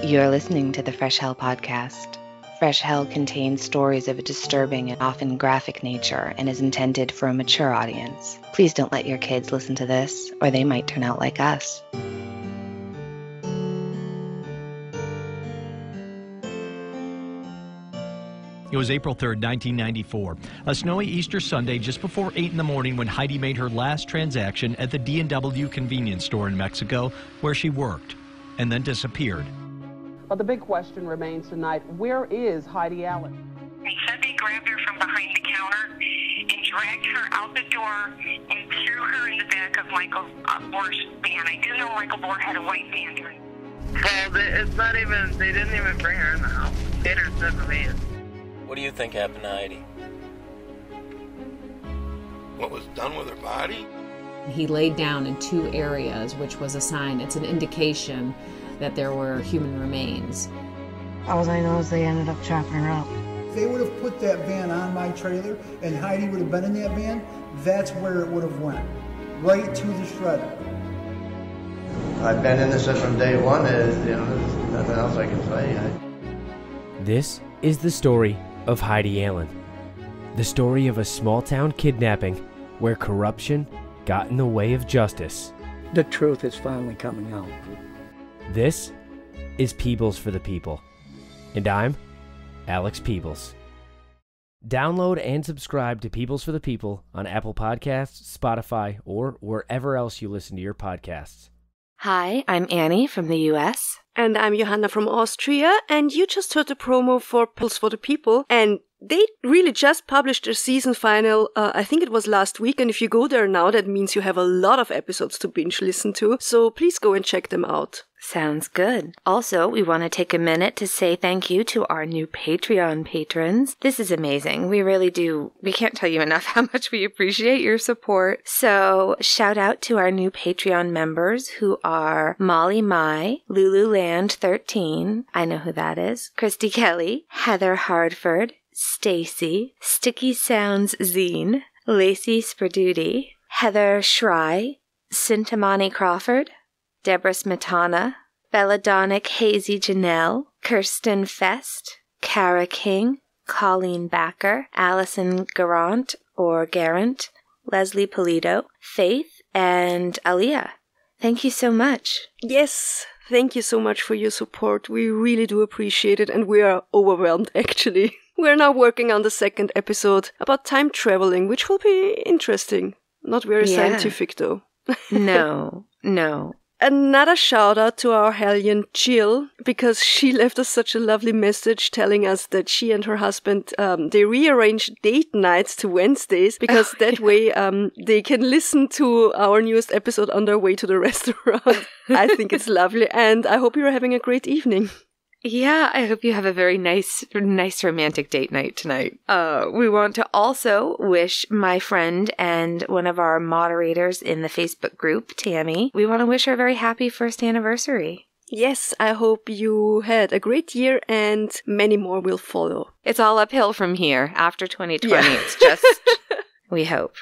You're listening to the Fresh Hell podcast. Fresh Hell contains stories of a disturbing and often graphic nature and is intended for a mature audience. Please don't let your kids listen to this, or they might turn out like us. It was April 3rd, 1994, a snowy Easter Sunday just before 8 in the morning when Heidi made her last transaction at the D&W convenience store in Mexico where she worked, and then disappeared. But the big question remains tonight, where is Heidi Allen? They said they grabbed her from behind the counter and dragged her out the door and threw her in the back of Michael Bohr's van. I do know Michael Bohr had a white van during. Well, it's not even, they didn't even bring her in the house. They had her in the van. What do you think happened to Heidi? What was done with her body? He laid down in 2 areas, which was a sign, it's an indication that there were human remains. All I know is they ended up chopping her up. If they would have put that van on my trailer and Heidi would have been in that van, that's where it would have went. Right to the shredder. I've been in this from day one. There's nothing else I can say. This is the story of Heidi Allen. The story of a small-town kidnapping where corruption got in the way of justice. The truth is finally coming out. This is Peebles for the People, and I'm Alex Peebles. Download and subscribe to Peebles for the People on Apple Podcasts, Spotify, or wherever else you listen to your podcasts. Hi, I'm Annie from the US. And I'm Johanna from Austria, and you just heard the promo for Peebles for the People, and they really just published their season final, I think it was last week, and if you go there now, that means you have a lot of episodes to binge listen to, so please go and check them out. Sounds good. Also, we want to take a minute to say thank you to our new Patreon patrons. This is amazing. We really do. We can't tell you enough how much we appreciate your support. So, shout out to our new Patreon members who are Molly Mai, Lululand13, I know who that is, Christy Kelly, Heather Hardford, Stacy, Sticky Sounds Zine, Lacey Sperduti, Heather Schrei, Sintamani Crawford, Deborah Smetana, Belladonic Hazy Janelle, Kirsten Fest, Kara King, Colleen Backer, Allison Garant or Garant, Leslie Polito, Faith, and Aaliyah. Thank you so much. Yes, thank you so much for your support. We really do appreciate it, and we are overwhelmed, actually. We're now working on the 2nd episode about time traveling, which will be interesting. Not very scientific, though. No. Another shout out to our Hellion Jill, because she left us such a lovely message telling us that she and her husband, they rearranged date nights to Wednesdays, because way they can listen to our newest episode on their way to the restaurant. I think it's lovely, and I hope you're having a great evening. Yeah, I hope you have a very nice romantic date night tonight. We want to also wish my friend and one of our moderators in the Facebook group, Tammy, we want to wish her a very happy 1st anniversary. Yes, I hope you had a great year and many more will follow. It's all uphill from here. After 2020, It's just... We hope.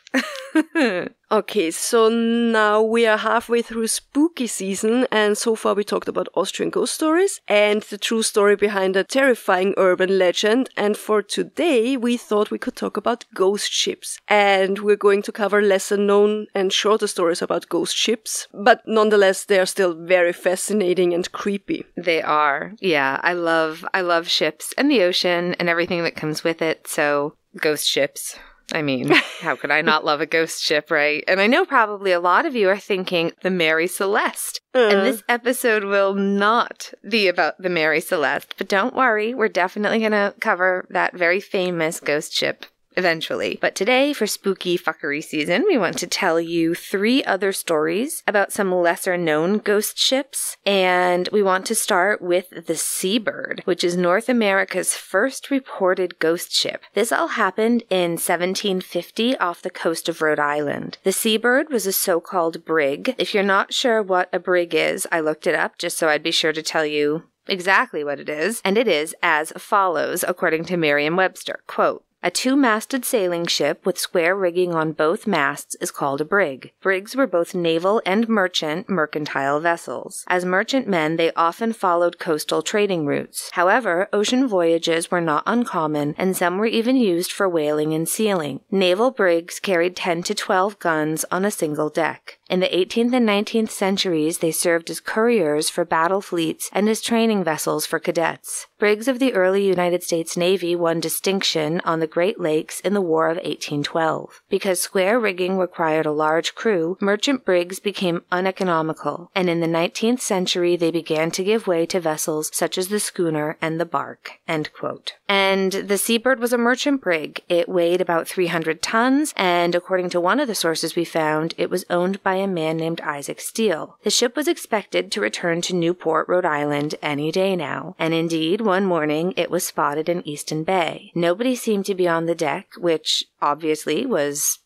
Okay, so now we are halfway through spooky season, and so far we talked about Austrian ghost stories and the true story behind a terrifying urban legend, and for today we thought we could talk about ghost ships. And we're going to cover lesser known and shorter stories about ghost ships, but nonetheless they are still very fascinating and creepy. They are. Yeah, I love ships and the ocean and everything that comes with it, so ghost ships. I mean, how could I not love a ghost ship, right? And I know probably a lot of you are thinking the Mary Celeste. And this episode will not be about the Mary Celeste. But don't worry, we're definitely going to cover that very famous ghost ship eventually. But today, for spooky fuckery season, we want to tell you 3 other stories about some lesser-known ghost ships. And we want to start with the Seabird, which is North America's first reported ghost ship. This all happened in 1750 off the coast of Rhode Island. The Seabird was a so-called brig. If you're not sure what a brig is, I looked it up just so I'd be sure to tell you exactly what it is, and it is as follows, according to Merriam-Webster. Quote, A two-masted sailing ship with square rigging on both masts is called a brig. Brigs were both naval and mercantile vessels. As merchantmen, they often followed coastal trading routes. However, ocean voyages were not uncommon, and some were even used for whaling and sealing. Naval brigs carried 10 to 12 guns on a single deck. In the 18th and 19th centuries, they served as couriers for battle fleets and as training vessels for cadets. Brigs of the early United States Navy won distinction on the Great Lakes in the War of 1812. Because square rigging required a large crew, merchant brigs became uneconomical, and in the 19th century they began to give way to vessels such as the schooner and the bark." End quote. And the Seabird was a merchant brig. It weighed about 300 tons, and according to one of the sources we found, it was owned by a man named Isaac Steele. The ship was expected to return to Newport, Rhode Island any day now, and indeed, one morning it was spotted in Easton Bay. Nobody seemed to be on the deck, which obviously was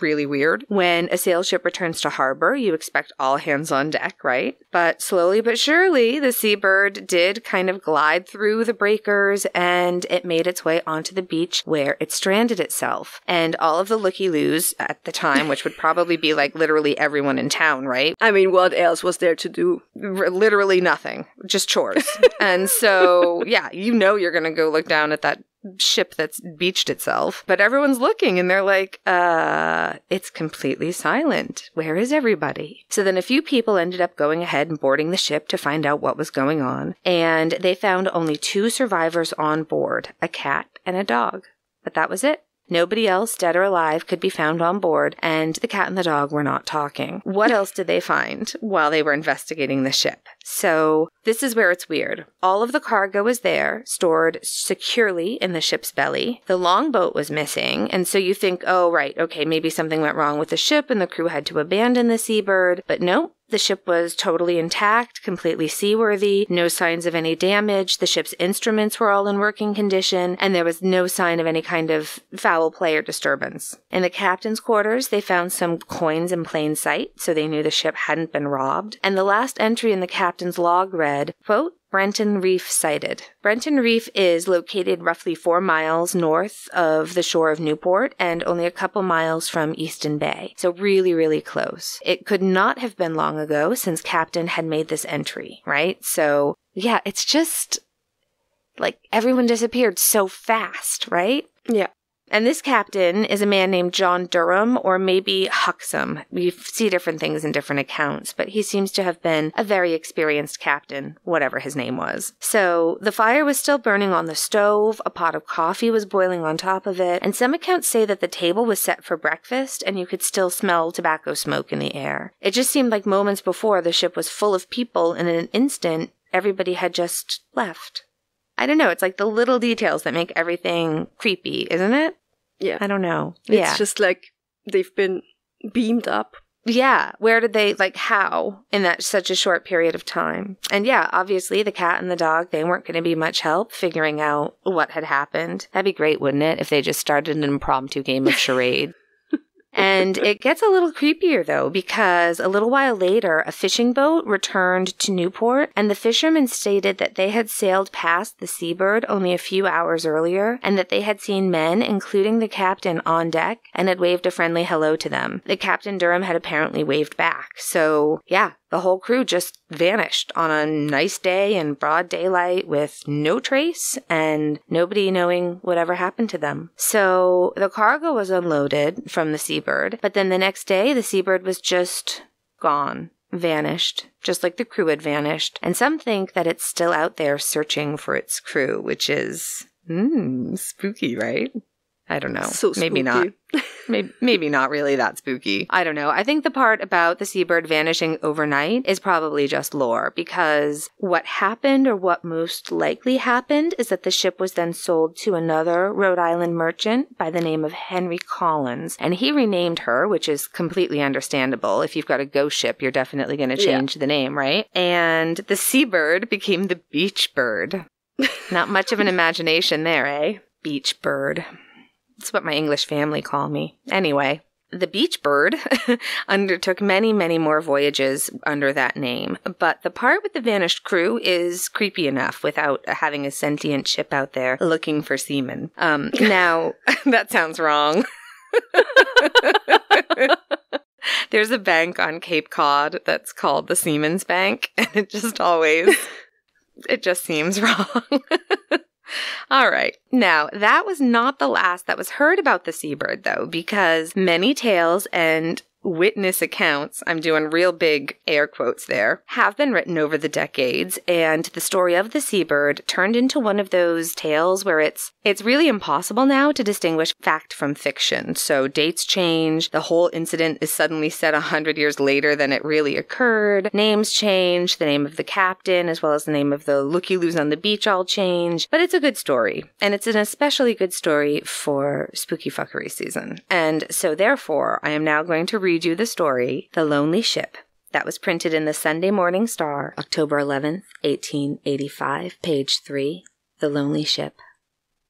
really weird. When a sail ship returns to harbor, you expect all hands on deck, right? But slowly but surely, the Seabird did kind of glide through the breakers, and it made its way onto the beach where it stranded itself. And all of the looky-loos at the time, which would probably be like literally everyone in town, right? I mean, what else was there to do? Literally nothing. Just chores. And so, yeah, you know you're going to go look down at that ship that's beached itself, but everyone's looking and they're like, it's completely silent. Where is everybody? So then a few people ended up going ahead and boarding the ship to find out what was going on, and they found only 2 survivors on board, a cat and a dog. But that was it. Nobody else, dead or alive, could be found on board, and the cat and the dog were not talking. What else did they find while they were investigating the ship? So this is where it's weird. All of the cargo was there, stored securely in the ship's belly. The longboat was missing, and so you think, oh, right, okay, maybe something went wrong with the ship and the crew had to abandon the Seabird. But no. The ship was totally intact, completely seaworthy, no signs of any damage, the ship's instruments were all in working condition, and there was no sign of any kind of foul play or disturbance. In the captain's quarters, they found some coins in plain sight, so they knew the ship hadn't been robbed, and the last entry in the captain's log read, quote, "Brenton Reef sighted." Brenton Reef is located roughly 4 miles north of the shore of Newport and only a couple miles from Easton Bay. So really, really close. It could not have been long ago since Captain had made this entry, right? So yeah, it's just like everyone disappeared so fast, right? Yeah. And this captain is a man named John Durham, or maybe Huxham. We see different things in different accounts, but he seems to have been a very experienced captain, whatever his name was. So the fire was still burning on the stove, a pot of coffee was boiling on top of it, and some accounts say that the table was set for breakfast and you could still smell tobacco smoke in the air. It just seemed like moments before the ship was full of people, and in an instant, everybody had just left. I don't know, it's like the little details that make everything creepy, isn't it? Yeah. I don't know. It's just like they've been beamed up. Yeah. Where did they, like, how in that such a short period of time? And yeah, obviously the cat and the dog, they weren't going to be much help figuring out what had happened. That'd be great, wouldn't it, if they just started an impromptu game of charade? And it gets a little creepier, though, because a little while later, a fishing boat returned to Newport, and the fishermen stated that they had sailed past the Seabird only a few hours earlier, and that they had seen men, including the captain, on deck, and had waved a friendly hello to them. The Captain Durham had apparently waved back. So, yeah, the whole crew just vanished on a nice day in broad daylight with no trace and nobody knowing whatever happened to them. So the cargo was unloaded from the Seabird, but then the next day the Seabird was just gone, vanished, just like the crew had vanished. And some think that it's still out there searching for its crew, which is spooky, right? I don't know. So spooky. Maybe not. Maybe not really that spooky. I don't know. I think the part about the Seabird vanishing overnight is probably just lore, because what happened, or what most likely happened, is that the ship was then sold to another Rhode Island merchant by the name of Henry Collins, and he renamed her, which is completely understandable. If you've got a ghost ship, you're definitely going to change the name, right? And the Seabird became the Beach Bird. Not much of an imagination there, eh? Beach Bird. That's what my English family call me. Anyway, The Beach Bird undertook many, many more voyages under that name, but the part with the vanished crew is creepy enough without having a sentient ship out there looking for seamen. Now, that sounds wrong. There's a bank on Cape Cod that's called the Seamen's Bank, and it just seems wrong. All right. Now, that was not the last that was heard about the seabird, though, because many tales and witness accounts, I'm doing real big air quotes there, have been written over the decades, and the story of the seabird turned into one of those tales where it's really impossible now to distinguish fact from fiction. So dates change, the whole incident is suddenly set 100 years later than it really occurred, names change, the name of the captain as well as the name of the looky-loos on the beach all change, but it's a good story, and it's an especially good story for spooky fuckery season. And so therefore, I am now going to read you the story, The Lonely Ship, that was printed in the Sunday Morning Star, October 11th, 1885, page 3, The Lonely Ship.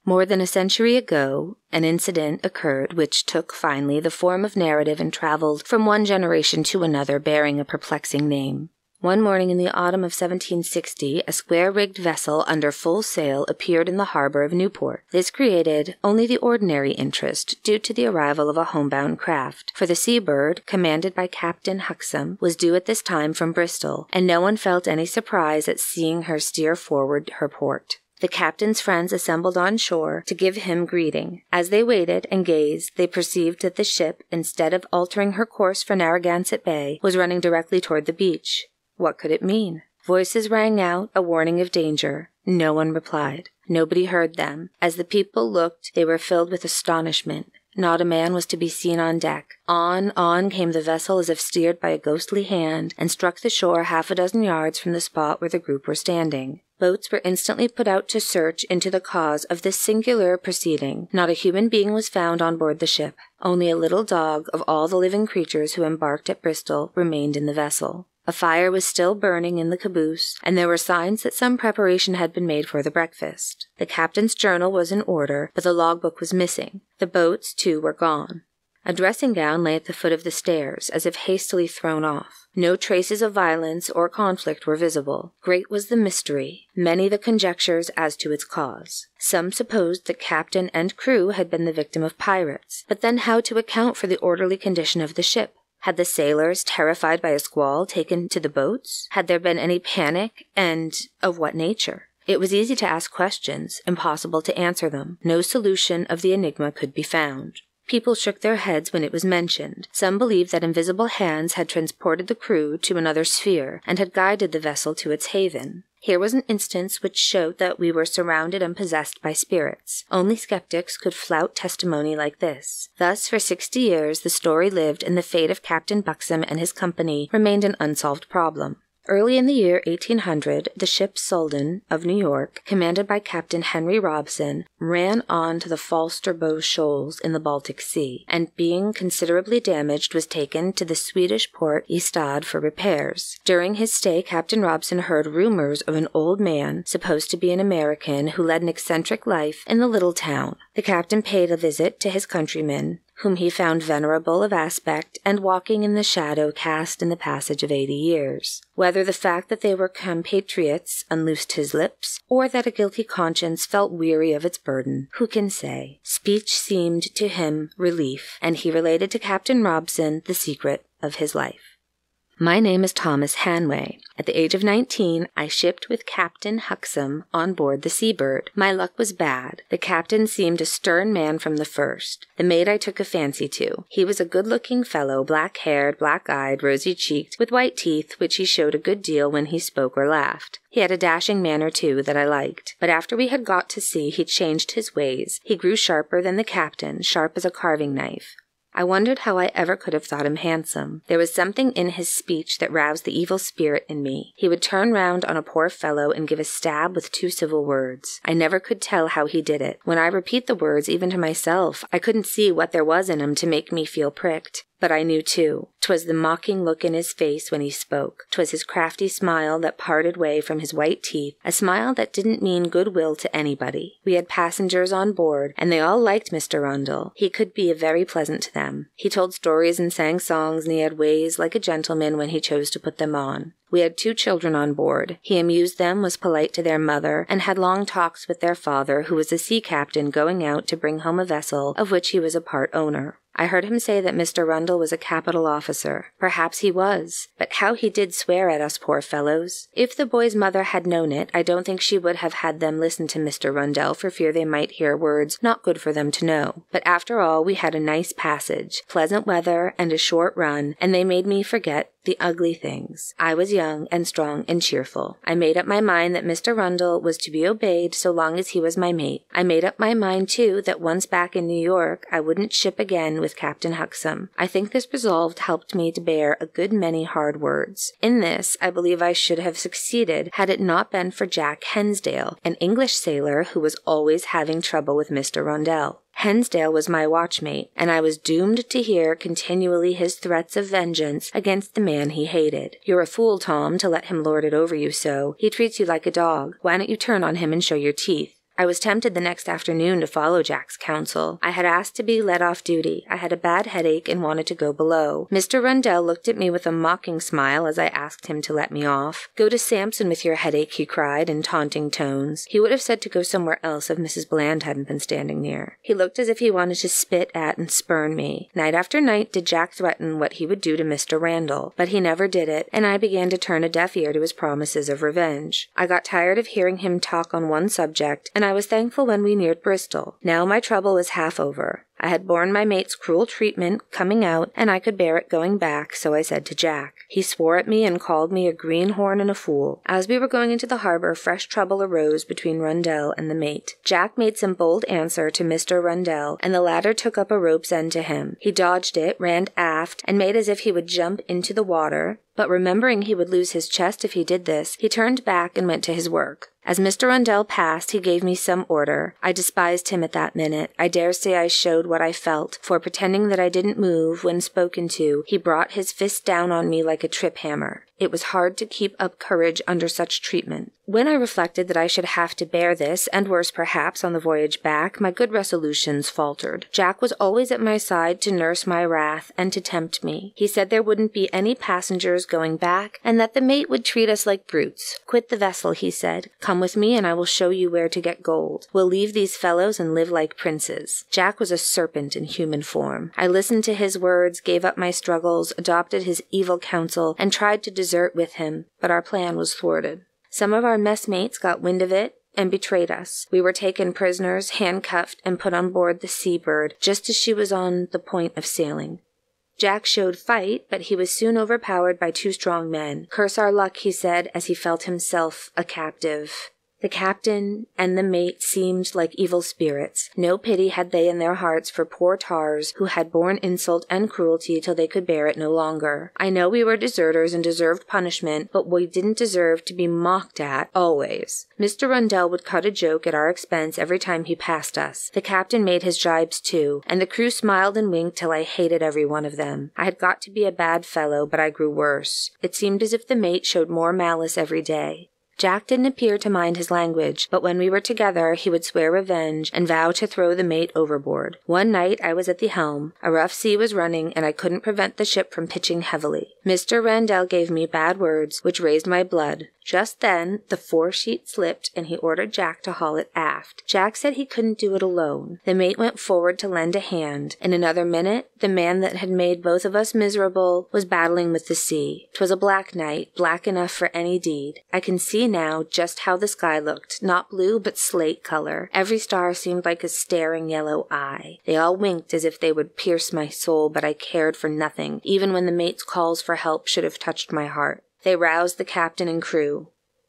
More than a century ago, an incident occurred which took finally the form of narrative and traveled from one generation to another bearing a perplexing name. One morning in the autumn of 1760, a square-rigged vessel under full sail appeared in the harbor of Newport. This created only the ordinary interest due to the arrival of a homebound craft, for the Seabird, commanded by Captain Huxham, was due at this time from Bristol, and no one felt any surprise at seeing her steer forward her port. The captain's friends assembled on shore to give him greeting. As they waited and gazed, they perceived that the ship, instead of altering her course for Narragansett Bay, was running directly toward the beach. What could it mean? Voices rang out, a warning of danger. No one replied. Nobody heard them. As the people looked, they were filled with astonishment. Not a man was to be seen on deck. On came the vessel as if steered by a ghostly hand, and struck the shore 6 yards from the spot where the group were standing. Boats were instantly put out to search into the cause of this singular proceeding. Not a human being was found on board the ship. Only a little dog of all the living creatures who embarked at Bristol remained in the vessel. A fire was still burning in the caboose, and there were signs that some preparation had been made for the breakfast. The captain's journal was in order, but the logbook was missing. The boats, too, were gone. A dressing gown lay at the foot of the stairs, as if hastily thrown off. No traces of violence or conflict were visible. Great was the mystery, many the conjectures as to its cause. Some supposed that captain and crew had been the victim of pirates, but then how to account for the orderly condition of the ship? Had the sailors, terrified by a squall, taken to the boats? Had there been any panic, and of what nature? It was easy to ask questions, impossible to answer them. No solution of the enigma could be found. People shook their heads when it was mentioned. Some believed that invisible hands had transported the crew to another sphere and had guided the vessel to its haven. Here was an instance which showed that we were surrounded and possessed by spirits. Only skeptics could flout testimony like this. Thus, for 60 years, the story lived, and the fate of Captain Buxom and his company remained an unsolved problem. Early in the year 1800, the ship Soldan of New York, commanded by Captain Henry Robson, ran on to the Falsterbo Shoals in the Baltic Sea, and being considerably damaged was taken to the Swedish port Ystad for repairs. During his stay, Captain Robson heard rumors of an old man, supposed to be an American, who led an eccentric life in the little town. The captain paid a visit to his countrymen, whom he found venerable of aspect and walking in the shadow cast in the passage of 80 years. Whether the fact that they were compatriots unloosed his lips, or that a guilty conscience felt weary of its burden, who can say? Speech seemed to him relief, and he related to Captain Robson the secret of his life. My name is Thomas Hanway. At the age of 19, I shipped with Captain Huxham on board the Seabird. My luck was bad. The captain seemed a stern man from the first. The mate I took a fancy to. He was a good-looking fellow, black-haired, black-eyed, rosy-cheeked, with white teeth, which he showed a good deal when he spoke or laughed. He had a dashing manner, too, that I liked. But after we had got to sea, he changed his ways. He grew sharper than the captain, sharp as a carving knife. I wondered how I ever could have thought him handsome. There was something in his speech that roused the evil spirit in me. He would turn round on a poor fellow and give a stab with 2 civil words. I never could tell how he did it. When I repeat the words, even to myself, I couldn't see what there was in him to make me feel pricked. But I knew too. 'Twas the mocking look in his face when he spoke. 'Twas his crafty smile that parted way from his white teeth, a smile that didn't mean goodwill to anybody. We had passengers on board, and they all liked Mr. Rundle. He could be very pleasant to them. He told stories and sang songs, and he had ways like a gentleman when he chose to put them on. We had 2 children on board. He amused them, was polite to their mother, and had long talks with their father, who was a sea captain going out to bring home a vessel of which he was a part owner. I heard him say that Mr. Rundle was a capital officer. Perhaps he was, but how he did swear at us poor fellows. If the boy's mother had known it, I don't think she would have had them listen to Mr. Rundle for fear they might hear words not good for them to know. But after all, we had a nice passage, pleasant weather, and a short run, and they made me forget the ugly things. I was young and strong and cheerful. I made up my mind that Mr. Rundle was to be obeyed so long as he was my mate. I made up my mind, too, that once back in New York, I wouldn't ship again with Captain Huxham. I think this resolve helped me to bear a good many hard words. In this, I believe I should have succeeded had it not been for Jack Hensdale, an English sailor who was always having trouble with Mr. Rundle. Hensdale was my watchmate, and I was doomed to hear continually his threats of vengeance against the man he hated. "You're a fool, Tom, to let him lord it over you so. He treats you like a dog. Why don't you turn on him and show your teeth?" I was tempted the next afternoon to follow Jack's counsel. I had asked to be let off duty. I had a bad headache and wanted to go below. Mr. Rundle looked at me with a mocking smile as I asked him to let me off. "Go to Sampson with your headache," he cried in taunting tones. He would have said to go somewhere else if Mrs. Bland hadn't been standing near. He looked as if he wanted to spit at and spurn me. Night after night did Jack threaten what he would do to Mr. Randall, but he never did it, and I began to turn a deaf ear to his promises of revenge. I got tired of hearing him talk on one subject, and I was thankful when we neared Bristol. Now my trouble was half over. I had borne my mate's cruel treatment coming out, and I could bear it going back, so I said to Jack. He swore at me and called me a greenhorn and a fool. As we were going into the harbor, fresh trouble arose between Rundle and the mate. Jack made some bold answer to Mr. Rundle, and the latter took up a rope's end to him. He dodged it, ran aft, and made as if he would jump into the water, but remembering he would lose his chest if he did this, he turned back and went to his work. As Mr. Rundle passed, he gave me some order. I despised him at that minute. I dare say I showed what I felt, for pretending that I didn't move when spoken to, he brought his fist down on me like a trip hammer. It was hard to keep up courage under such treatment. When I reflected that I should have to bear this, and worse perhaps, on the voyage back, my good resolutions faltered. Jack was always at my side to nurse my wrath and to tempt me. He said there wouldn't be any passengers going back, and that the mate would treat us like brutes. "Quit the vessel," he said. "Come with me, and I will show you where to get gold. We'll leave these fellows and live like princes." Jack was a serpent in human form. I listened to his words, gave up my struggles, adopted his evil counsel, and tried to desert with him, but our plan was thwarted. Some of our messmates got wind of it and betrayed us. We were taken prisoners, handcuffed, and put on board the Seabird just as she was on the point of sailing. Jack showed fight, but he was soon overpowered by 2 strong men. "Curse our luck," he said, as he felt himself a captive. The captain and the mate seemed like evil spirits. No pity had they in their hearts for poor tars who had borne insult and cruelty till they could bear it no longer. I know we were deserters and deserved punishment, but we didn't deserve to be mocked at always. Mr. Rundle would cut a joke at our expense every time he passed us. The captain made his jibes too, and the crew smiled and winked till I hated every one of them. I had got to be a bad fellow, but I grew worse. It seemed as if the mate showed more malice every day. Jack didn't appear to mind his language, but when we were together he would swear revenge and vow to throw the mate overboard. One night I was at the helm. A rough sea was running, and I couldn't prevent the ship from pitching heavily. Mr. Rundle gave me bad words, which raised my blood. Just then the foresheet slipped, and he ordered Jack to haul it aft. Jack said he couldn't do it alone. The mate went forward to lend a hand. In another minute, the man that had made both of us miserable was battling with the sea. 'Twas a black night, black enough for any deed. I can see now just how the sky looked, not blue but slate color. Every star seemed like a staring yellow eye. They all winked as if they would pierce my soul, but I cared for nothing, even when the mate's calls for help should have touched my heart. They roused the captain and crew.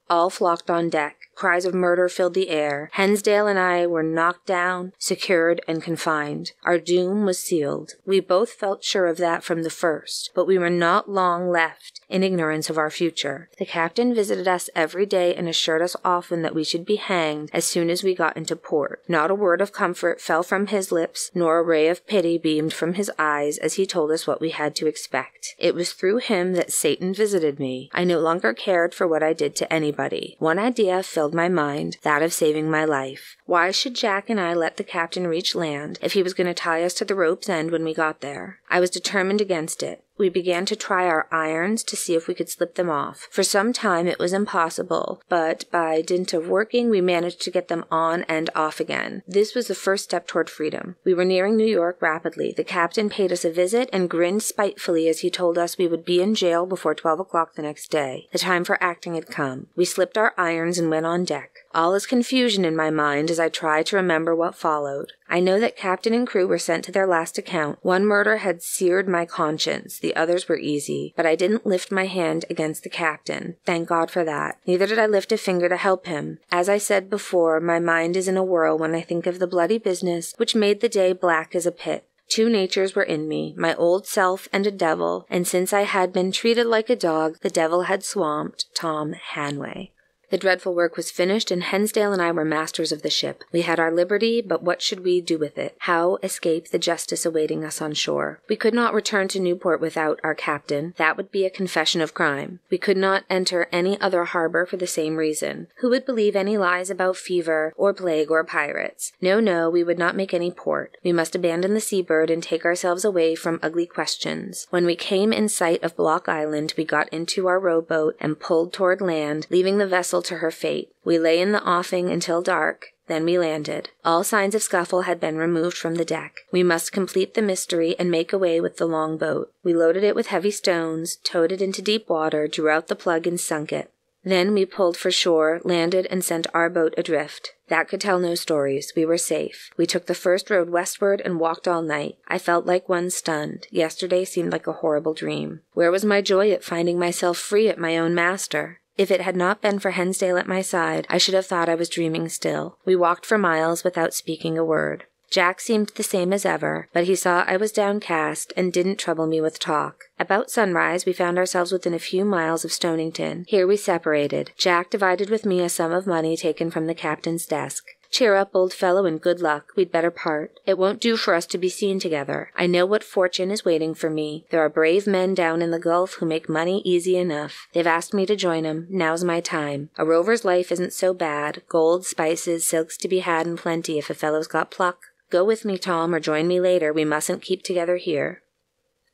All flocked on deck. Cries of murder filled the air. Hensdale and I were knocked down, secured, and confined. Our doom was sealed. We both felt sure of that from the first, but we were not long left in ignorance of our future. The captain visited us every day and assured us often that we should be hanged as soon as we got into port. Not a word of comfort fell from his lips, nor a ray of pity beamed from his eyes as he told us what we had to expect. It was through him that Satan visited me. I no longer cared for what I did to anybody. One idea filled my mind, that of saving my life. Why should Jack and I let the captain reach land if he was going to tie us to the rope's end when we got there? I was determined against it. We began to try our irons to see if we could slip them off. For some time it was impossible, but by dint of working we managed to get them on and off again. This was the first step toward freedom. We were nearing New York rapidly. The captain paid us a visit and grinned spitefully as he told us we would be in jail before 12 o'clock the next day. The time for acting had come. We slipped our irons and went on deck. All is confusion in my mind as I try to remember what followed. I know that captain and crew were sent to their last account. One murder had seared my conscience. The others were easy, but I didn't lift my hand against the captain. Thank God for that. Neither did I lift a finger to help him. As I said before, my mind is in a whirl when I think of the bloody business which made the day black as a pit. Two natures were in me, my old self and a devil, and since I had been treated like a dog, the devil had swamped Tom Hanway. The dreadful work was finished, and Hensdale and I were masters of the ship. We had our liberty, but what should we do with it? How escape the justice awaiting us on shore? We could not return to Newport without our captain. That would be a confession of crime. We could not enter any other harbor for the same reason. Who would believe any lies about fever, or plague, or pirates? No, we would not make any port. We must abandon the Seabird and take ourselves away from ugly questions. When we came in sight of Block Island, we got into our rowboat and pulled toward land, leaving the vessel to her fate. We lay in the offing until dark. Then we landed. All signs of scuffle had been removed from the deck. We must complete the mystery and make away with the longboat. We loaded it with heavy stones, towed it into deep water, drew out the plug, and sunk it. Then we pulled for shore, landed, and sent our boat adrift. That could tell no stories. We were safe. We took the first road westward and walked all night. I felt like one stunned. Yesterday seemed like a horrible dream. Where was my joy at finding myself free at my own master? If it had not been for Hensdale at my side, I should have thought I was dreaming still. We walked for miles without speaking a word. Jack seemed the same as ever, but he saw I was downcast and didn't trouble me with talk. About sunrise, we found ourselves within a few miles of Stonington. Here we separated. Jack divided with me a sum of money taken from the captain's desk. Cheer up, old fellow, and good luck. We'd better part. It won't do for us to be seen together. I know what fortune is waiting for me. There are brave men down in the Gulf who make money easy enough. They've asked me to join 'em. Now's my time. A rover's life isn't so bad. Gold, spices, silks to be had in plenty if a fellow's got pluck. Go with me, Tom, or join me later. We mustn't keep together here.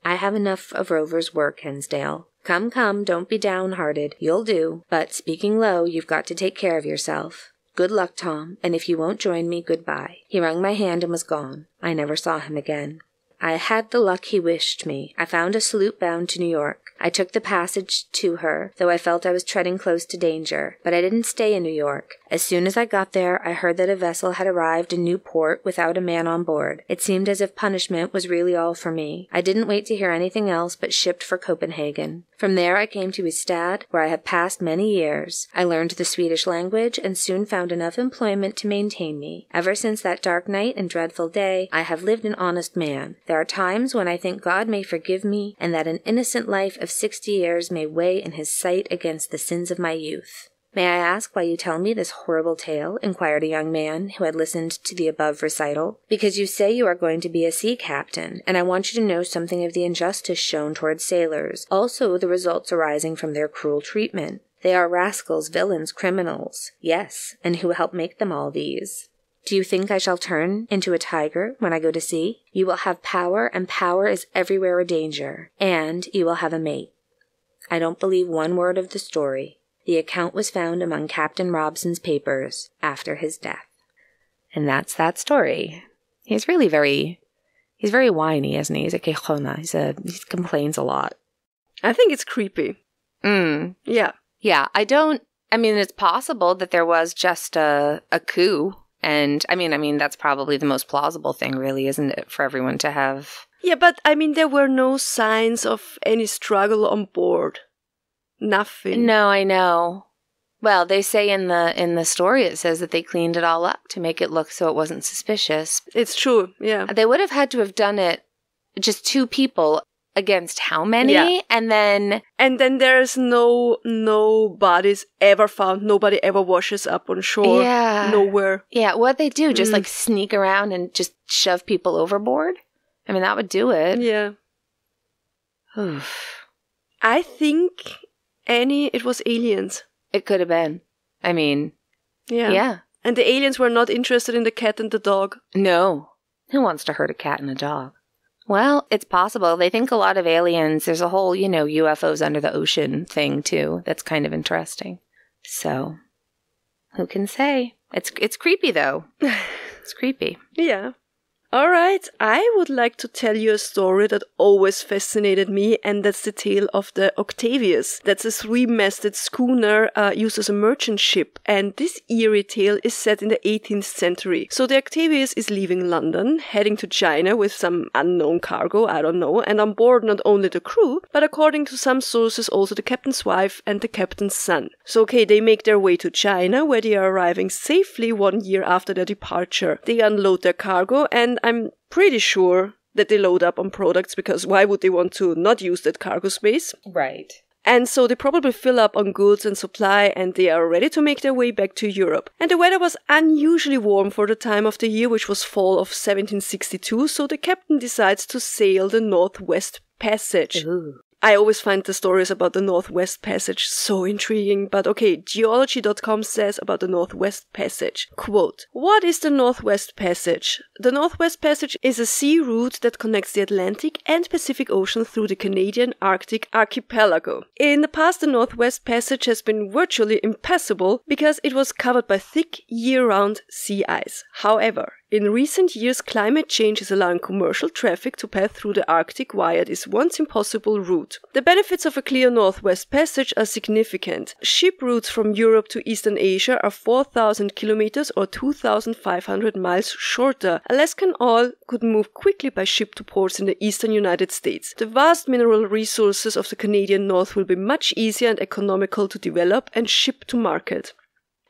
I have enough of rover's work, Hensdale. Come, don't be downhearted. You'll do. But, speaking low, you've got to take care of yourself. Good luck, Tom, and if you won't join me, goodbye. He wrung my hand and was gone. I never saw him again. I had the luck he wished me. I found a sloop bound to New York. I took the passage to her, though I felt I was treading close to danger. But I didn't stay in New York. As soon as I got there, I heard that a vessel had arrived in Newport without a man on board. It seemed as if punishment was really all for me. I didn't wait to hear anything else, but shipped for Copenhagen. From there I came to Ystad, where I have passed many years. I learned the Swedish language, and soon found enough employment to maintain me. Ever since that dark night and dreadful day, I have lived an honest man. There are times when I think God may forgive me, and that an innocent life of 60 years may weigh in his sight against the sins of my youth. May I ask why you tell me this horrible tale? Inquired a young man who had listened to the above recital. Because you say you are going to be a sea captain, and I want you to know something of the injustice shown towards sailors, also the results arising from their cruel treatment. They are rascals, villains, criminals. Yes, and who help make them all these? Do you think I shall turn into a tiger when I go to sea? You will have power, and power is everywhere a danger. And you will have a mate. I don't believe one word of the story. The account was found among Captain Robson's papers after his death. And that's that story. He's very whiny, isn't he? He's a quejona. He complains a lot. I think it's creepy. Yeah. Yeah, it's possible that there was just a coup. And, I mean, that's probably the most plausible thing, really, isn't it, for everyone to have... Yeah, but, there were no signs of any struggle on board. Nothing. No, I know. Well, they say in the story, it says that they cleaned it all up to make it look so it wasn't suspicious. It's true, yeah. They would have had to have done it, just two people, against how many? Yeah. And then there's no bodies ever found. Nobody ever washes up on shore. Yeah. Nowhere. Yeah, what'd they do? Just like sneak around and just shove people overboard? I mean, that would do it. Yeah. Oof. I think, Annie, it was aliens. It could have been. I mean, yeah. And the aliens were not interested in the cat and the dog. No. Who wants to hurt a cat and a dog? Well, it's possible. They think a lot of aliens. There's a whole, UFOs under the ocean thing, too. That's kind of interesting. So, who can say? It's creepy, though. It's creepy. Yeah. All right, I would like to tell you a story that always fascinated me, and that's the tale of the Octavius. That's a 3-masted schooner used as a merchant ship, and this eerie tale is set in the 18th century. So the Octavius is leaving London, heading to China with some unknown cargo, I don't know, and on board not only the crew, but according to some sources also the captain's wife and the captain's son. So they make their way to China, where they are arriving safely 1 year after their departure. They unload their cargo, and I'm pretty sure that they load up on products, because why would they want to not use that cargo space? Right. And so they probably fill up on goods and supply, and they are ready to make their way back to Europe. And the weather was unusually warm for the time of the year, which was fall of 1762, so the captain decides to sail the Northwest Passage. Ooh. I always find the stories about the Northwest Passage so intriguing, but geology.com says about the Northwest Passage, quote, "What is the Northwest Passage? The Northwest Passage is a sea route that connects the Atlantic and Pacific Ocean through the Canadian Arctic archipelago. In the past, the Northwest Passage has been virtually impassable because it was covered by thick, year-round sea ice. However, in recent years, climate change is allowing commercial traffic to pass through the Arctic via this once impossible route. The benefits of a clear Northwest Passage are significant. Ship routes from Europe to Eastern Asia are 4,000 kilometers or 2,500 miles shorter. Alaskan oil could move quickly by ship to ports in the eastern United States. The vast mineral resources of the Canadian North will be much easier and economical to develop and ship to market.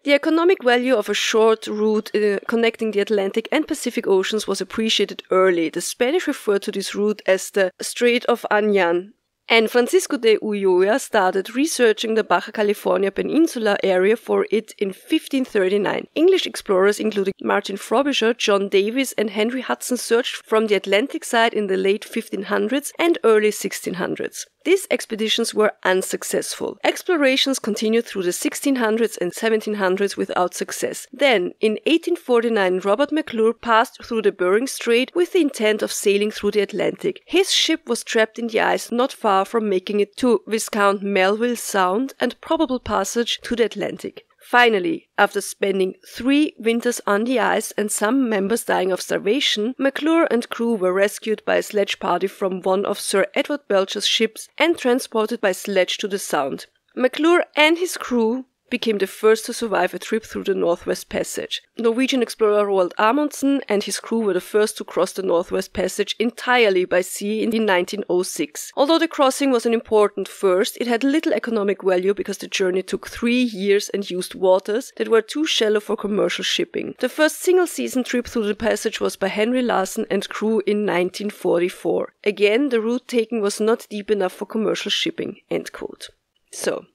The economic value of a short route connecting the Atlantic and Pacific Oceans was appreciated early. The Spanish referred to this route as the Strait of Anyan. And Francisco de Ulloa started researching the Baja California Peninsula area for it in 1539. English explorers including Martin Frobisher, John Davis and Henry Hudson searched from the Atlantic side in the late 1500s and early 1600s. These expeditions were unsuccessful. Explorations continued through the 1600s and 1700s without success. Then, in 1849, Robert McClure passed through the Bering Strait with the intent of sailing through the Atlantic. His ship was trapped in the ice not far from making it to Viscount Melville Sound and probable passage to the Atlantic. Finally, after spending 3 winters on the ice and some members dying of starvation, McClure and crew were rescued by a sledge party from one of Sir Edward Belcher's ships and transported by sledge to the Sound. McClure and his crew became the first to survive a trip through the Northwest Passage. Norwegian explorer Roald Amundsen and his crew were the first to cross the Northwest Passage entirely by sea in 1906. Although the crossing was an important first, it had little economic value because the journey took 3 years and used waters that were too shallow for commercial shipping. The first single-season trip through the passage was by Henry Larsen and crew in 1944. Again, the route taken was not deep enough for commercial shipping." End quote. So,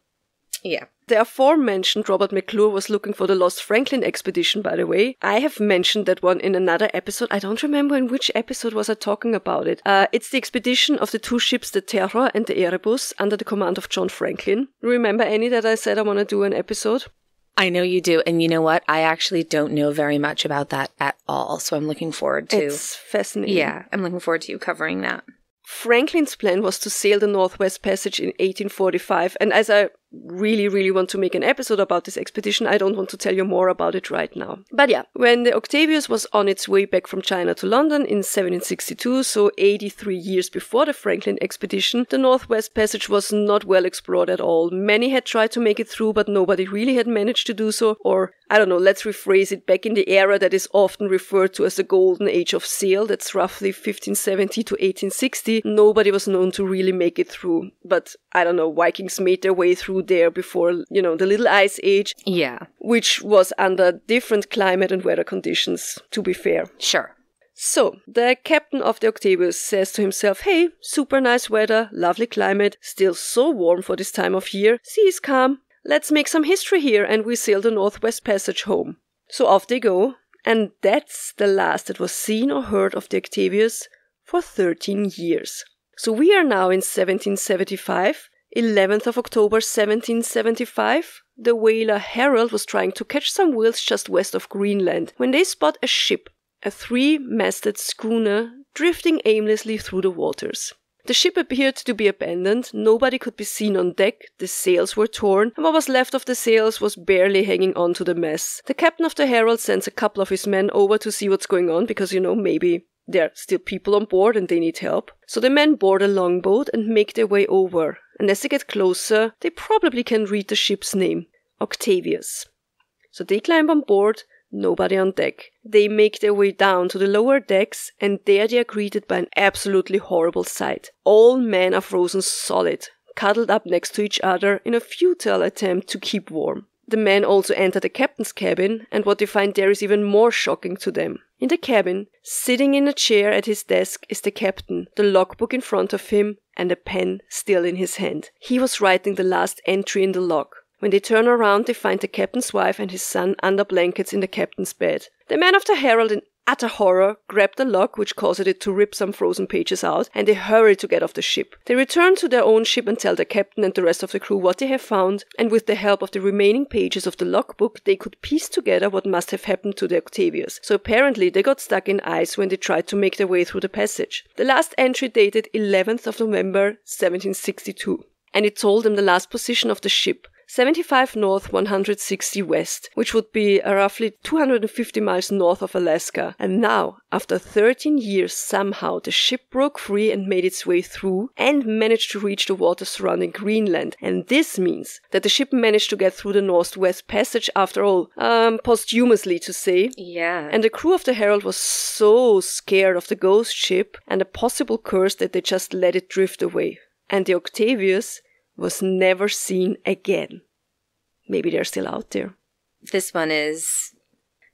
yeah. The aforementioned Robert McClure was looking for the Lost Franklin expedition, by the way. I have mentioned that one in another episode. I don't remember in which episode was I talking about it. It's the expedition of the 2 ships, the Terror and the Erebus, under the command of John Franklin. Remember, Annie, that I said I want to do an episode? I know you do. And you know what? I actually don't know very much about that at all. So I'm looking forward to... It's fascinating. Yeah, I'm looking forward to you covering that. Franklin's plan was to sail the Northwest Passage in 1845, and as I really want to make an episode about this expedition, I don't want to tell you more about it right now. But yeah, when the Octavius was on its way back from China to London in 1762, so 83 years before the Franklin expedition, the Northwest Passage was not well explored at all. Many had tried to make it through, but nobody really had managed to do so, or I don't know, let's rephrase it, back in the era that is often referred to as the Golden Age of Sail, that's roughly 1570 to 1860, nobody was known to really make it through. But, I don't know, Vikings made their way through there before, the Little Ice Age. Yeah. Which was under different climate and weather conditions, to be fair. Sure. So, the captain of the Octavius says to himself, hey, super nice weather, lovely climate, still so warm for this time of year, sea is calm, let's make some history here, and we sail the Northwest Passage home. So off they go, and that's the last that was seen or heard of the Octavius for 13 years. So we are now in 1775, 11th of October 1775. The whaler Herald was trying to catch some whales just west of Greenland when they spot a ship, a 3-masted schooner, drifting aimlessly through the waters. The ship appeared to be abandoned, nobody could be seen on deck, the sails were torn, and what was left of the sails was barely hanging on to the mast. The captain of the Herald sends a couple of his men over to see what's going on, because, maybe there are still people on board and they need help. So the men board a longboat and make their way over, and as they get closer, they probably can read the ship's name, Octavius. So they climb on board, nobody on deck. They make their way down to the lower decks, and there they are greeted by an absolutely horrible sight. All men are frozen solid, cuddled up next to each other in a futile attempt to keep warm. The men also enter the captain's cabin, and what they find there is even more shocking to them. In the cabin, sitting in a chair at his desk, is the captain, the logbook in front of him, and a pen still in his hand. He was writing the last entry in the log. When they turn around, they find the captain's wife and his son under blankets in the captain's bed. The men of the Herald, in utter horror, grab the log, which causes it to rip some frozen pages out, and they hurry to get off the ship. They return to their own ship and tell the captain and the rest of the crew what they have found, and with the help of the remaining pages of the logbook, they could piece together what must have happened to the Octavius. So apparently they got stuck in ice when they tried to make their way through the passage. The last entry dated 11th of November 1762, and it told them the last position of the ship, 75 north, 160 west, which would be roughly 250 miles north of Alaska. And now, after 13 years, somehow the ship broke free and made its way through and managed to reach the waters surrounding Greenland. And this means that the ship managed to get through the Northwest Passage after all, posthumously to say. Yeah. And the crew of the Herald was so scared of the ghost ship and a possible curse that they just let it drift away. And the Octavius was never seen again. Maybe they're still out there. This one is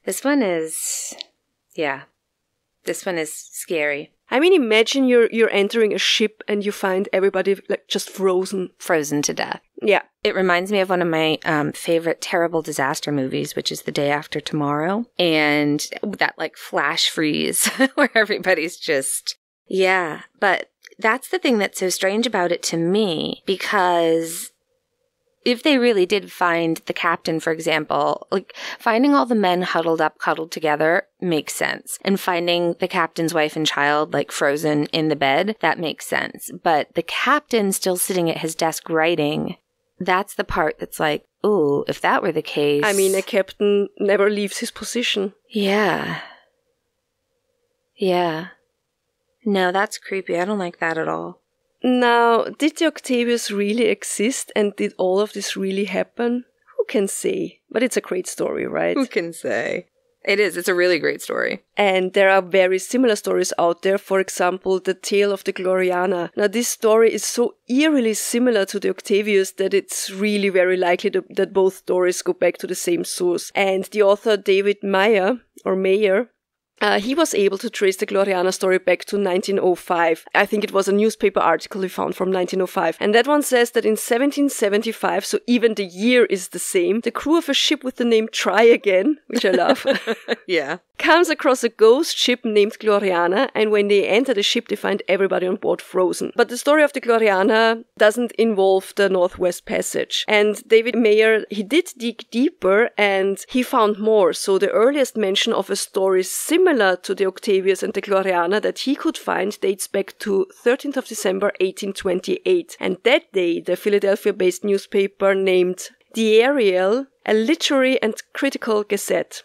scary. I mean, imagine you're entering a ship and you find everybody just frozen to death. Yeah. It reminds me of one of my favorite terrible disaster movies, which is The Day After Tomorrow. And that flash freeze where everybody's just, yeah. But that's the thing that's so strange about it to me, because if they really did find the captain, for example, finding all the men cuddled together makes sense. And finding the captain's wife and child, frozen in the bed, that makes sense. But the captain still sitting at his desk writing, that's the part that's ooh, if that were the case. I mean, a captain never leaves his position. Yeah. Yeah. No, that's creepy. I don't like that at all. Now, did the Octavius really exist, and did all of this really happen? Who can say? But it's a great story, right? Who can say? It is. It's a really great story. And there are very similar stories out there. For example, the tale of the Gloriana. Now, this story is so eerily similar to the Octavius that it's really very likely that both stories go back to the same source. And the author David Mayer, he was able to trace the Gloriana story back to 1905. I think it was a newspaper article he found from 1905. And that one says that in 1775, so even the year is the same, the crew of a ship with the name Try Again, which I love, yeah, comes across a ghost ship named Gloriana, and when they enter the ship, they find everybody on board frozen. But the story of the Gloriana doesn't involve the Northwest Passage. And David Mayer, he did dig deeper, and he found more. So the earliest mention of a story similar to the Octavius and the Gloriana that he could find dates back to 13th of December 1828. And that day, the Philadelphia-based newspaper named The Ariel, a literary and critical gazette.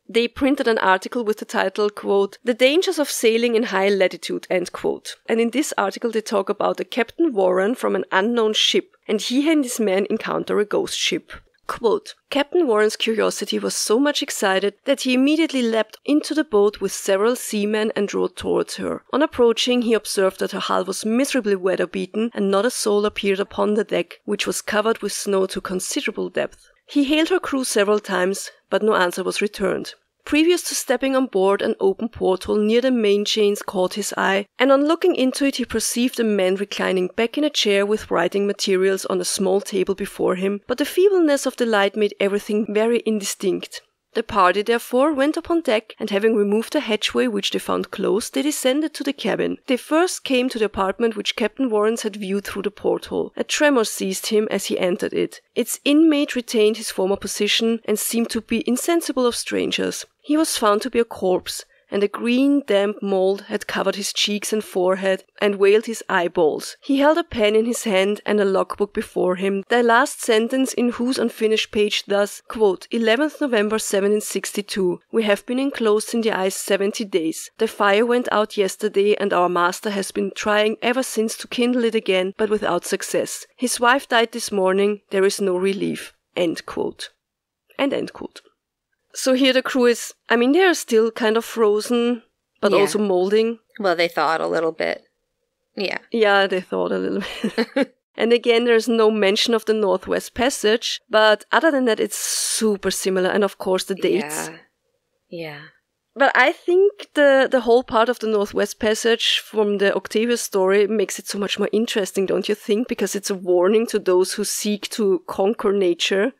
They printed an article with the title, quote, "The Dangers of Sailing in High Latitude," end quote. And in this article they talk about a Captain Warren from an unknown ship, and he and his men encounter a ghost ship. Quote, "Captain Warren's curiosity was so much excited that he immediately leapt into the boat with several seamen and rowed towards her. On approaching, he observed that her hull was miserably weather-beaten, and not a soul appeared upon the deck, which was covered with snow to considerable depth. He hailed her crew several times, but no answer was returned. Previous to stepping on board, an open porthole near the main chains caught his eye, and on looking into it he perceived a man reclining back in a chair with writing materials on a small table before him, but the feebleness of the light made everything very indistinct. The party, therefore, went upon deck, and having removed the hatchway which they found closed, they descended to the cabin. They first came to the apartment which Captain Warrens had viewed through the porthole. A tremor seized him as he entered it. Its inmate retained his former position and seemed to be insensible of strangers. He was found to be a corpse, and a green damp mold had covered his cheeks and forehead and veiled his eyeballs. He held a pen in his hand and a logbook before him, the last sentence in whose unfinished page thus, quote, 11th November 1762. We have been enclosed in the ice 70 days. The fire went out yesterday, and our master has been trying ever since to kindle it again, but without success. His wife died this morning. There is no relief. End quote. End quote. So here the crew is, I mean, they're still kind of frozen, but also molding. Well, they thawed a little bit. Yeah. Yeah, they thawed a little bit. And again, there's no mention of the Northwest Passage, but other than that, it's super similar. And of course, the dates. Yeah. But I think the whole part of the Northwest Passage from the Octavius story makes it so much more interesting, don't you think? Because it's a warning to those who seek to conquer nature.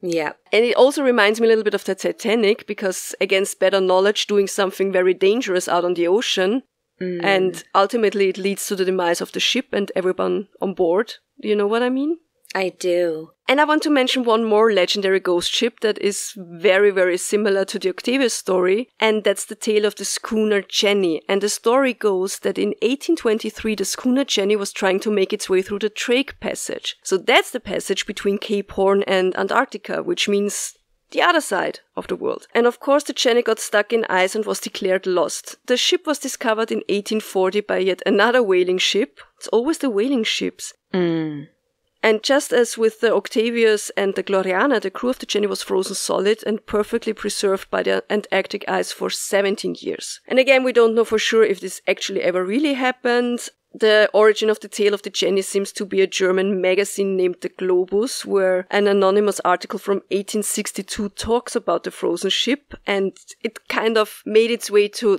Yeah. And it also reminds me a little bit of the Titanic, because against better knowledge, doing something very dangerous out on the ocean. And ultimately it leads to the demise of the ship and everyone on board. Do you know what I mean? I do. And I want to mention one more legendary ghost ship that is very, very similar to the Octavius story, and that's the tale of the schooner Jenny. And the story goes that in 1823 the schooner Jenny was trying to make its way through the Drake Passage. So that's the passage between Cape Horn and Antarctica, which means the other side of the world. And of course the Jenny got stuck in ice and was declared lost. The ship was discovered in 1840 by yet another whaling ship. It's always the whaling ships. And just as with the Octavius and the Gloriana, the crew of the Jenny was frozen solid and perfectly preserved by the Antarctic ice for 17 years. And again, we don't know for sure if this actually ever really happened. The origin of the tale of the Jenny seems to be a German magazine named The Globus, where an anonymous article from 1862 talks about the frozen ship, and it kind of made its way to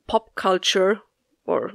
pop culture, or,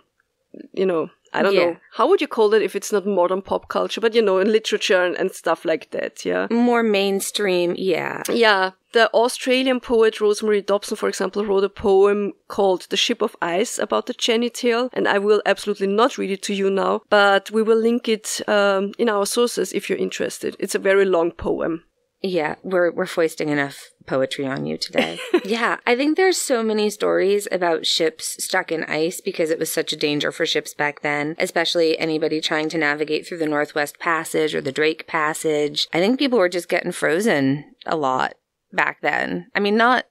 you know, I don't know. How would you call it if it's not modern pop culture? But, you know, in literature and stuff like that, yeah? More mainstream, yeah. Yeah. The Australian poet Rosemary Dobson, for example, wrote a poem called The Ship of Ice about the Jenny tale, and I will absolutely not read it to you now, but we will link it in our sources if you're interested. It's a very long poem. Yeah, we're foisting enough poetry on you today. Yeah, I think there's so many stories about ships stuck in ice because it was such a danger for ships back then, especially anybody trying to navigate through the Northwest Passage or the Drake Passage. I think people were just getting frozen a lot back then. I mean, not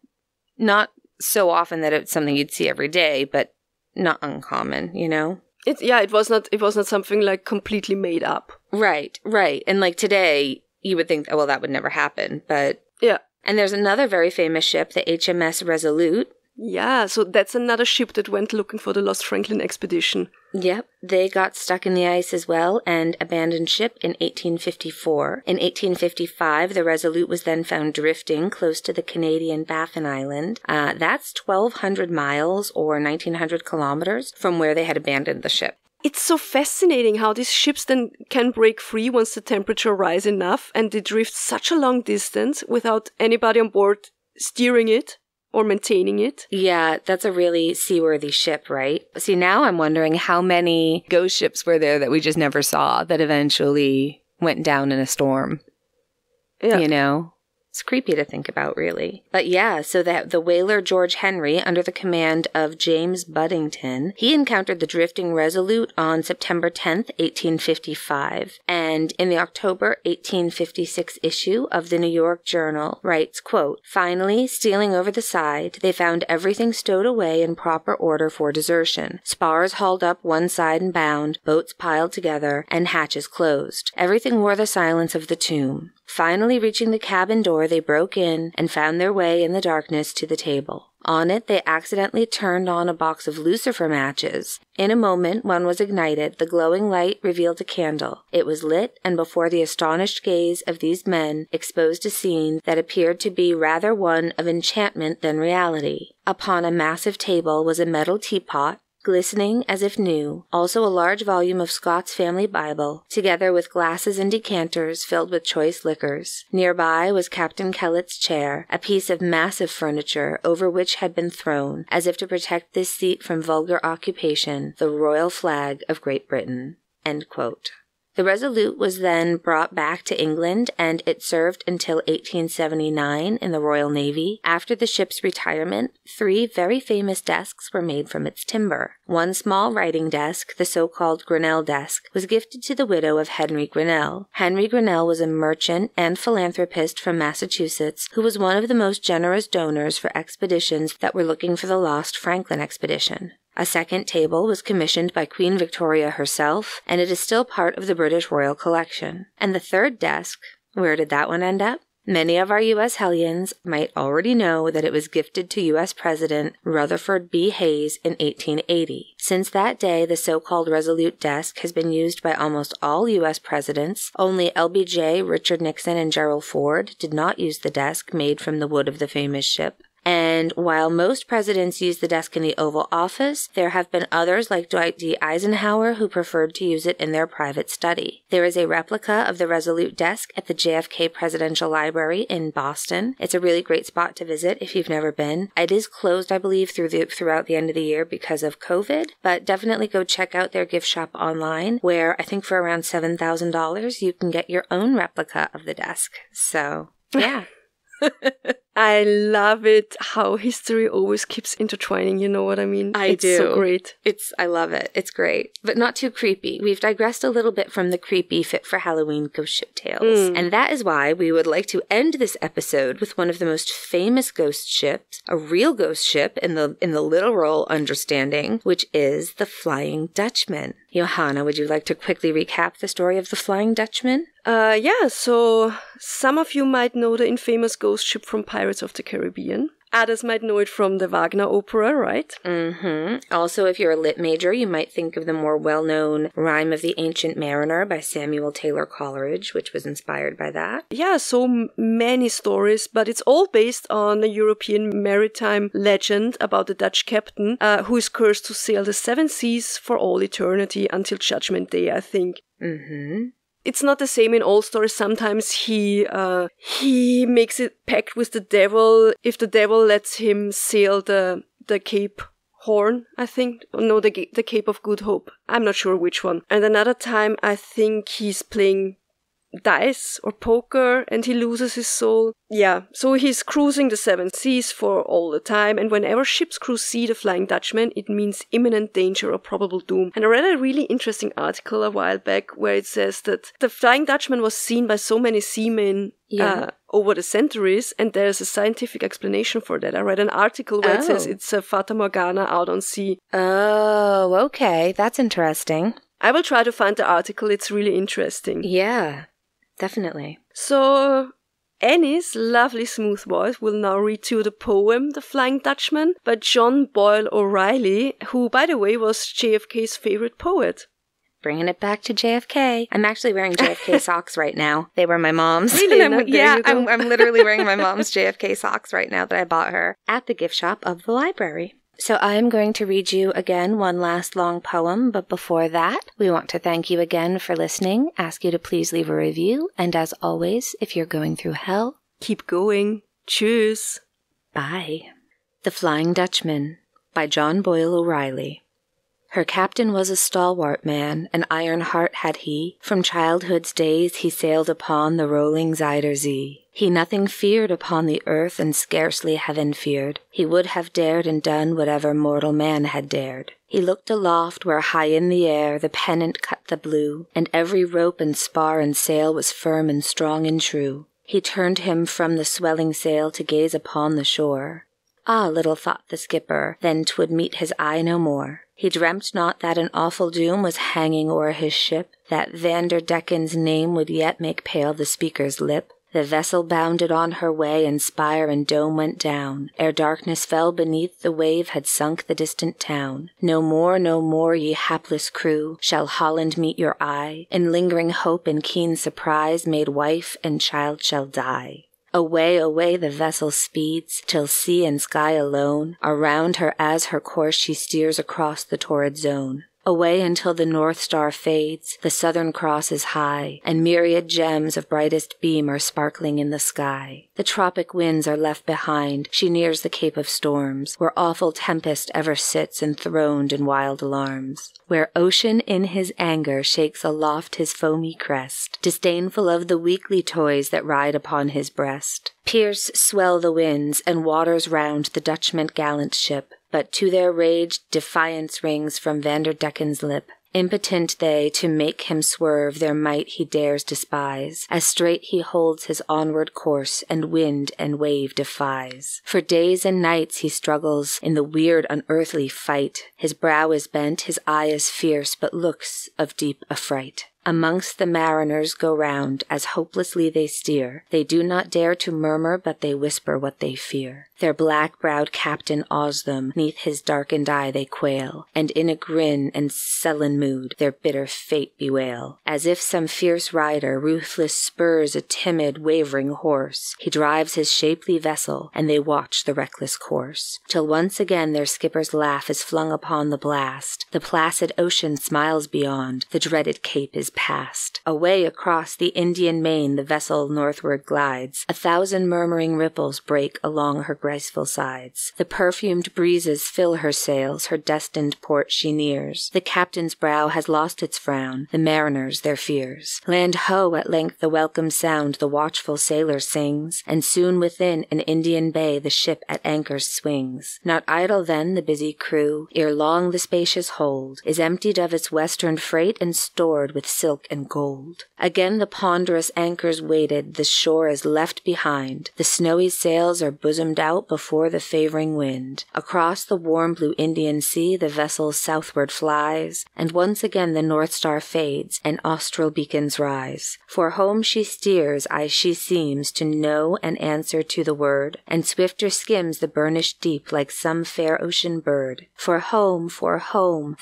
so often that it's something you'd see every day, but not uncommon, you know? It was not something like completely made up. Right. And like today, you would think, oh, well, that would never happen, but... Yeah. And there's another very famous ship, the HMS Resolute. Yeah, so that's another ship that went looking for the Lost Franklin expedition. Yep, they got stuck in the ice as well and abandoned ship in 1854. In 1855, the Resolute was then found drifting close to the Canadian Baffin Island. That's 1,200 miles or 1,900 kilometers from where they had abandoned the ship. It's so fascinating how these ships then can break free once the temperature rises enough, and they drift such a long distance without anybody on board steering it or maintaining it. Yeah, that's a really seaworthy ship, right? See, now I'm wondering how many ghost ships were there that we just never saw that eventually went down in a storm. Yeah. You know? It's creepy to think about, really. But yeah, so that the whaler George Henry, under the command of James Buddington, he encountered the drifting Resolute on September 10th, 1855. And in the October 1856 issue of the New York Journal writes, quote, "Finally, stealing over the side, they found everything stowed away in proper order for desertion. Spars hauled up one side and bound, boats piled together, and hatches closed. Everything wore the silence of the tomb. Finally reaching the cabin door, they broke in and found their way in the darkness to the table. On it, they accidentally turned on a box of lucifer matches. In a moment, one was ignited. The glowing light revealed a candle. It was lit, and before the astonished gaze of these men exposed a scene that appeared to be rather one of enchantment than reality. Upon a massive table was a metal teapot, glistening as if new, also a large volume of Scott's Family Bible, together with glasses and decanters filled with choice liquors. Nearby was Captain Kellett's chair, a piece of massive furniture over which had been thrown, as if to protect this seat from vulgar occupation, the royal flag of Great Britain." End quote. The Resolute was then brought back to England, and it served until 1879 in the Royal Navy. After the ship's retirement, 3 very famous desks were made from its timber. One small writing desk, the so-called Grinnell desk, was gifted to the widow of Henry Grinnell. Henry Grinnell was a merchant and philanthropist from Massachusetts who was one of the most generous donors for expeditions that were looking for the lost Franklin expedition. A second table was commissioned by Queen Victoria herself, and it is still part of the British Royal Collection. And the third desk, where did that one end up? Many of our U.S. hellions might already know that it was gifted to U.S. President Rutherford B. Hayes in 1880. Since that day, the so-called Resolute desk has been used by almost all U.S. presidents. Only LBJ, Richard Nixon, and Gerald Ford did not use the desk made from the wood of the famous ship. And while most presidents use the desk in the Oval Office, there have been others like Dwight D. Eisenhower who preferred to use it in their private study. There is a replica of the Resolute desk at the JFK Presidential Library in Boston. It's a really great spot to visit if you've never been. It is closed, I believe, throughout the end of the year because of COVID, but definitely go check out their gift shop online, where I think for around $7,000 you can get your own replica of the desk. So, yeah. I love it how history always keeps intertwining, you know what I mean? It's so great. I love it. It's great. But not too creepy. We've digressed a little bit from the creepy Fit for Halloween ghost ship tales. And that is why we would like to end this episode with one of the most famous ghost ships, a real ghost ship in the literal understanding, which is the Flying Dutchman. Johanna, would you like to quickly recap the story of the Flying Dutchman? So some of you might know the infamous ghost ship from Pirates of the Caribbean. Others might know it from the Wagner opera, right? Mm-hmm. Also, if you're a lit major, you might think of the more well-known Rime of the Ancient Mariner by Samuel Taylor Coleridge, which was inspired by that. Yeah, so many stories, but it's all based on a European maritime legend about the Dutch captain who is cursed to sail the 7 seas for all eternity until Judgment Day, I think. Mm-hmm. It's not the same in all stories. Sometimes he makes a pact with the devil if the devil lets him sail the Cape Horn, I think. No, the Cape of Good Hope. I'm not sure which one. And another time, I think he's playing dice or poker and he loses his soul. Yeah, so he's cruising the 7 seas for all the time, and whenever ship's crew see the Flying Dutchman, it means imminent danger or probable doom. And I read a really interesting article a while back where it says that the Flying Dutchman was seen by so many seamen over the centuries, and there's a scientific explanation for that. I read an article where it says it's a Fata Morgana out on sea. Oh, okay. That's interesting. I will try to find the article. It's really interesting. Yeah, definitely. So Annie's lovely smooth voice will now read to you the poem The Flying Dutchman by John Boyle O'Reilly, who, by the way, was JFK's favorite poet. Bringing it back to JFK. I'm actually wearing JFK socks right now. They were my mom's. Really? I'm literally wearing my mom's JFK socks right now that I bought her at the gift shop of the library. So I am going to read you again one last long poem, but before that, we want to thank you again for listening, ask you to please leave a review, and as always, if you're going through hell, keep going. Tschüss. Bye. The Flying Dutchman by John Boyle O'Reilly. Her captain was a stalwart man, an iron heart had he. From childhood's days he sailed upon the rolling Zuyder Zee. He nothing feared upon the earth, and scarcely heaven feared. He would have dared and done whatever mortal man had dared. He looked aloft where high in the air the pennant cut the blue, and every rope and spar and sail was firm and strong and true. He turned him from the swelling sail to gaze upon the shore. Ah, little thought the skipper, then 'twould meet his eye no more. He dreamt not that an awful doom was hanging o'er his ship, that Vanderdecken's name would yet make pale the speaker's lip. The vessel bounded on her way, and spire and dome went down, ere darkness fell beneath the wave had sunk the distant town. No more, ye hapless crew, shall Holland meet your eye, in lingering hope and keen surprise made wife and child shall die. Away, away the vessel speeds, till sea and sky alone are round her as her course she steers across the torrid zone. Away until the North Star fades, the Southern Cross is high, and myriad gems of brightest beam are sparkling in the sky. The tropic winds are left behind, she nears the Cape of Storms, where awful tempest ever sits enthroned in wild alarms. Where ocean in his anger shakes aloft his foamy crest, disdainful of the weakly toys that ride upon his breast. Pierce swell the winds, and waters round the Dutchman gallant ship, but to their rage defiance rings from Vanderdecken's lip. Impotent they to make him swerve, their might he dares despise, as straight he holds his onward course, and wind and wave defies. For days and nights he struggles in the weird unearthly fight. His brow is bent, his eye is fierce, but looks of deep affright. Amongst the mariners go round, as hopelessly they steer. They do not dare to murmur, but they whisper what they fear. Their black-browed captain awes them, 'neath his darkened eye they quail, and in a grin and sullen mood their bitter fate bewail. As if some fierce rider ruthless spurs a timid, wavering horse, he drives his shapely vessel, and they watch the reckless course. Till once again their skipper's laugh is flung upon the blast. The placid ocean smiles beyond, the dreaded cape is past. Away across the Indian main the vessel northward glides. 1,000 murmuring ripples break along her graceful sides. The perfumed breezes fill her sails, her destined port she nears. The captain's brow has lost its frown, the mariners their fears. Land ho! At length the welcome sound the watchful sailor sings, and soon within an Indian bay the ship at anchor swings. Not idle then the busy crew, ere long the spacious hold is emptied of its western freight and stored with silk and gold. Again the ponderous anchors weighted, the shore is left behind. The snowy sails are bosomed out before the favoring wind. Across the warm blue Indian Sea the vessel southward flies, and once again the North Star fades, and austral beacons rise. For home she steers, aye she seems to know and answer to the word, and swifter skims the burnished deep like some fair ocean bird. For home,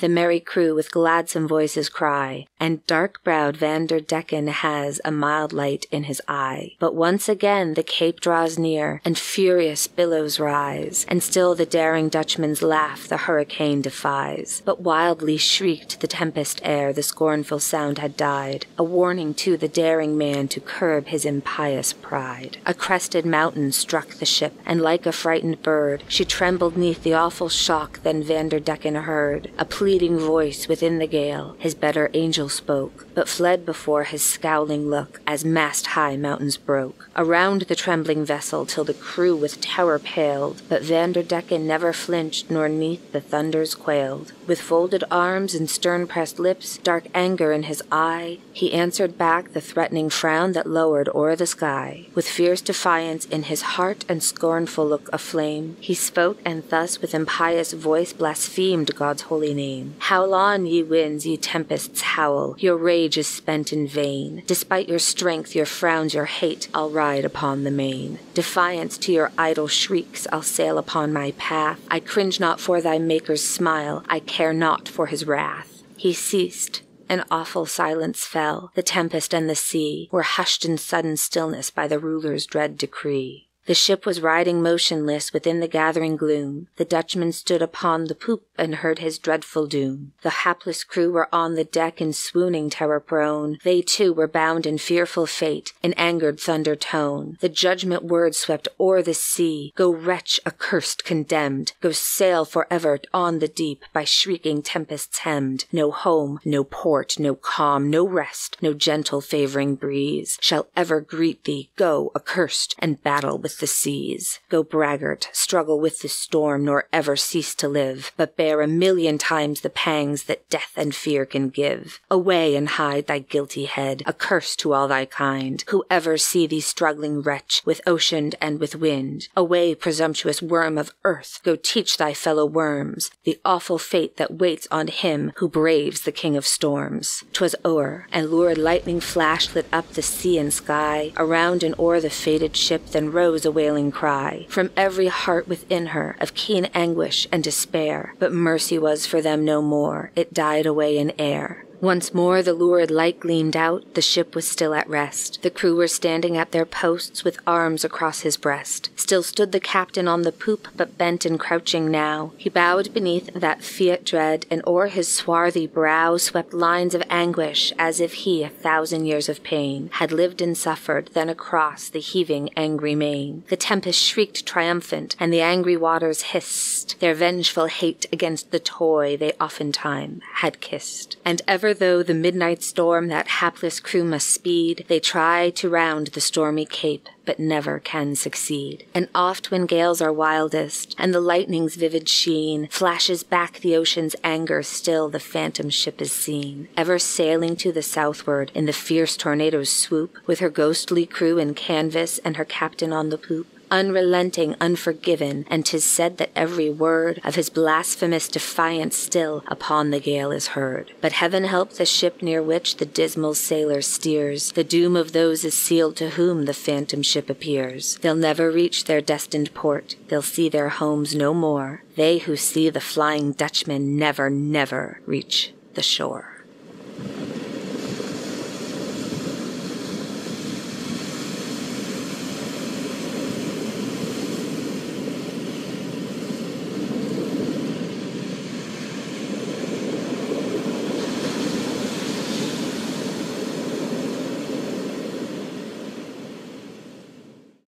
the merry crew with gladsome voices cry, and dark-browed Vanderdecken has a mild light in his eye. But once again the cape draws near, and furious billows rise, and still the daring Dutchman's laugh the hurricane defies. But wildly shrieked the tempest ere the scornful sound had died, a warning to the daring man to curb his impious pride. A crested mountain struck the ship, and like a frightened bird she trembled 'neath the awful shock. Then Vanderdecken heard a pleading voice within the gale. His better angel spoke, but fled before his scowling look, as mast-high mountains broke around the trembling vessel, till the crew with terror paled. But Vanderdecken never flinched, nor 'neath the thunders quailed. With folded arms and stern-pressed lips, dark anger in his eye, he answered back the threatening frown that lowered o'er the sky. With fierce defiance in his heart and scornful look aflame, he spoke, and thus with impious voice blasphemed God's holy name. Howl on, ye winds, ye tempests, howl, your rage is spent in vain. Despite your strength, your frowns, your hate, I'll ride upon the main. Defiance to your idle shrieks, I'll sail upon my path. I cringe not for thy Maker's smile, I care not for his wrath. He ceased. An awful silence fell. The tempest and the sea were hushed in sudden stillness by the ruler's dread decree. The ship was riding motionless within the gathering gloom. The Dutchman stood upon the poop and heard his dreadful doom. The hapless crew were on the deck in swooning terror prone. They too were bound in fearful fate, in angered thunder tone. The judgment word swept o'er the sea. Go, wretch, accursed, condemned. Go sail forever on the deep, by shrieking tempests hemmed. No home, no port, no calm, no rest, no gentle favoring breeze shall ever greet thee. Go, accursed, and battle with with the seas. Go braggart, struggle with the storm, nor ever cease to live, but bear 1,000,000 times the pangs that death and fear can give. Away and hide thy guilty head, a curse to all thy kind, who ever see thee struggling wretch with ocean and with wind. Away, presumptuous worm of earth, go teach thy fellow worms the awful fate that waits on him who braves the king of storms. 'Twas o'er, and lurid lightning flash lit up the sea and sky. Around and o'er the fated ship then rose a wailing cry from every heart within her of keen anguish and despair. But mercy was for them no more, it died away in air. Once more the lurid light gleamed out, the ship was still at rest. The crew were standing at their posts with arms across his breast. Still stood the captain on the poop, but bent and crouching now. He bowed beneath that fiat dread, and o'er his swarthy brow swept lines of anguish, as if he 1,000 years of pain had lived and suffered, then across the heaving angry main. The tempest shrieked triumphant, and the angry waters hissed their vengeful hate against the toy they oftentime had kissed. And ever though the midnight storm that hapless crew must speed, they try to round the stormy cape, but never can succeed. And oft when gales are wildest, and the lightning's vivid sheen flashes back the ocean's anger, still the phantom ship is seen, ever sailing to the southward in the fierce tornado's swoop, with her ghostly crew in canvas and her captain on the poop. Unrelenting, unforgiven, and 'tis said that every word of his blasphemous defiance still upon the gale is heard. But heaven help the ship near which the dismal sailor steers. The doom of those is sealed to whom the phantom ship appears. They'll never reach their destined port, they'll see their homes no more. They who see the Flying Dutchman never, never reach the shore.